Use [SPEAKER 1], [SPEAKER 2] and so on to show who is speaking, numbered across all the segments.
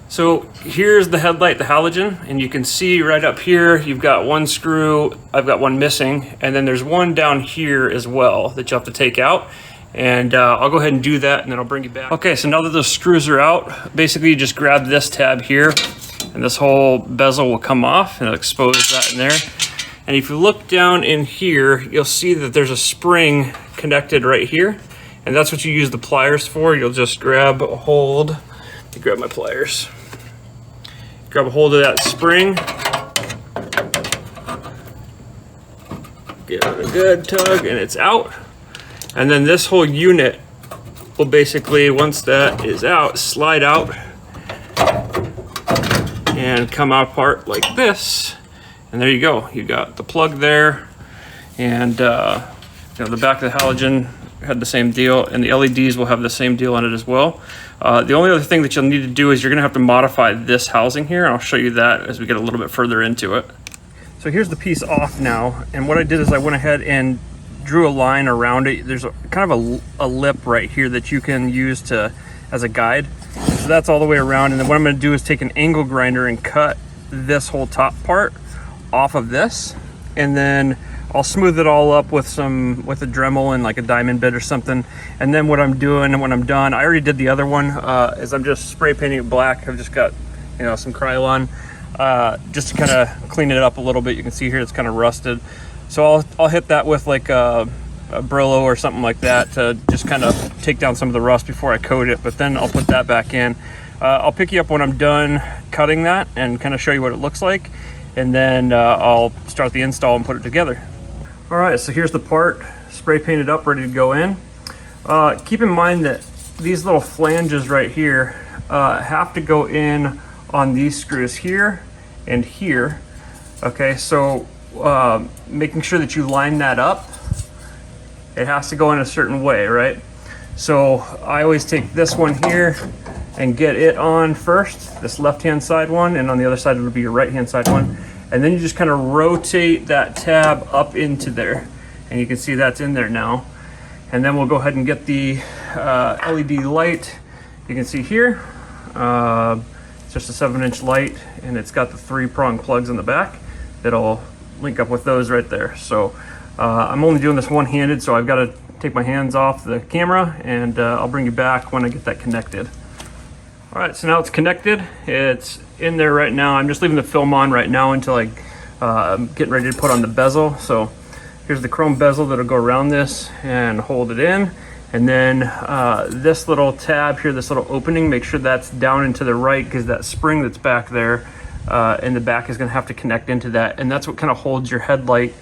[SPEAKER 1] So here's the headlight, the halogen, and you can see right up here, you've got one screw, I've got one missing, and then there's one down here as well that you'll have to take out. And I'll go ahead and do that, and then I'll bring you back. Okay, so now that those screws are out, basically you just grab this tab here, and this whole bezel will come off, and it'll expose that in there. And if you look down in here, you'll see that there's a spring connected right here, and that's what you use the pliers for. You'll just grab a hold. Let me grab my pliers. Grab a hold of that spring. Give it a good tug and it's out. And then this whole unit will basically, once that is out, slide out and come out apart like this. And there you go. You got the plug there, and the back of the halogen had the same deal, and the LEDs will have the same deal on it as well. The only other thing that you'll need to do is you're gonna have to modify this housing here, and I'll show you that as we get a little bit further into it. So here's the piece off now, and what I did is I went ahead and drew a line around it. There's kind of a lip right here that you can use as a guide. So that's all the way around, and then what I'm gonna do is take an angle grinder and cut this whole top part off of this, and then I'll smooth it all up with a Dremel and like a diamond bit or something. And then what I'm doing, and when I'm done, I already did the other one, is I'm just spray painting it black. I've just got, some Krylon, just to kind of clean it up a little bit. You can see here it's kind of rusted. So I'll hit that with like a Brillo or something like that to just kind of take down some of the rust before I coat it, but then I'll put that back in. I'll pick you up when I'm done cutting that and kind of show you what it looks like. And then I'll start the install and put it together. All right, so here's the part, spray painted up, ready to go in. Keep in mind that these little flanges right here have to go in on these screws here and here. Okay, so making sure that you line that up, it has to go in a certain way, right? So I always take this one here and get it on first, this left-hand side one, and on the other side it'll be your right-hand side one. And then you just kind of rotate that tab up into there, and you can see that's in there now. And then we'll go ahead and get the LED light. You can see here, it's just a 7-inch light, and it's got the 3-prong plugs in the back that'll link up with those right there. So I'm only doing this one-handed, so I've got to take my hands off the camera, and I'll bring you back when I get that connected. All right, so now it's connected. It's in there right now. I'm just leaving the film on right now until I'm getting ready to put on the bezel. So here's the chrome bezel that'll go around this and hold it in. And then this little tab here, this little opening, make sure that's down and to the right, because that spring that's back there in the back is gonna have to connect into that. And that's what kind of holds your headlight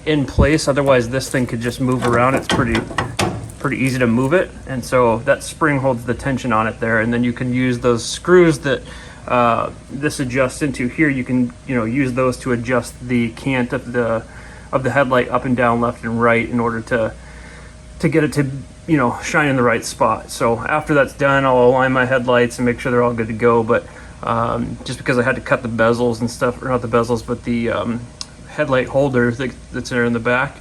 [SPEAKER 1] in place. Otherwise this thing could just move around. It's pretty easy to move it, and so that spring holds the tension on it there. And then you can use those screws that this adjusts into here. You can use those to adjust the cant of the headlight up and down, left and right, in order to get it to shine in the right spot. So after that's done, I'll align my headlights and make sure they're all good to go. But just because I had to cut the bezels and stuff, or not the bezels, but the headlight holder that's there in the back,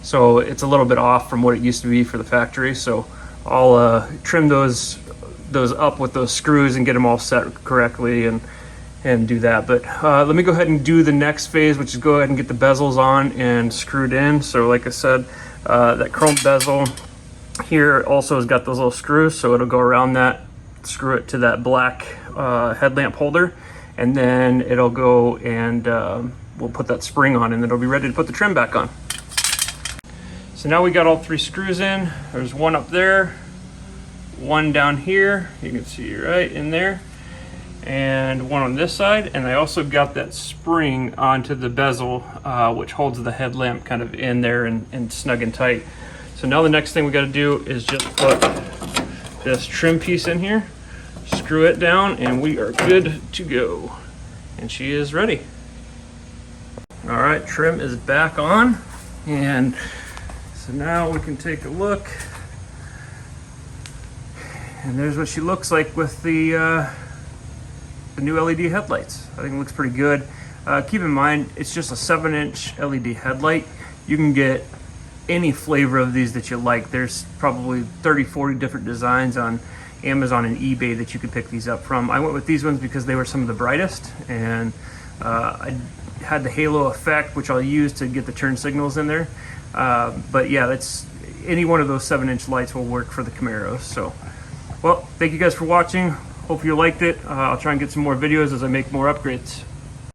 [SPEAKER 1] so it's a little bit off from what it used to be for the factory. So I'll trim those up with those screws and get them all set correctly and do that. But let me go ahead and do the next phase, which is go ahead and get the bezels on and screwed in. So like I said, that chrome bezel here also has got those little screws, so it'll go around that, screw it to that black headlamp holder, and then it'll go and we'll put that spring on, and then it'll be ready to put the trim back on. So now we got all 3 screws in. There's one up there, one down here, you can see right in there, and one on this side. And I also got that spring onto the bezel, which holds the headlamp kind of in there and snug and tight. So now the next thing we got to do is just put this trim piece in here, screw it down, and we are good to go. And she is ready. All right, trim is back on, and so now we can take a look, and there's what she looks like with the new LED headlights. I think it looks pretty good. Keep in mind, it's just a 7-inch LED headlight. You can get any flavor of these that you like. There's probably 30, 40 different designs on Amazon and eBay that you could pick these up from. I went with these ones because they were some of the brightest, and I had the halo effect, which I'll use to get the turn signals in there. But yeah, that's any one of those 7-inch lights will work for the Camaros. So, well, thank you guys for watching. Hope you liked it. I'll try and get some more videos as I make more upgrades.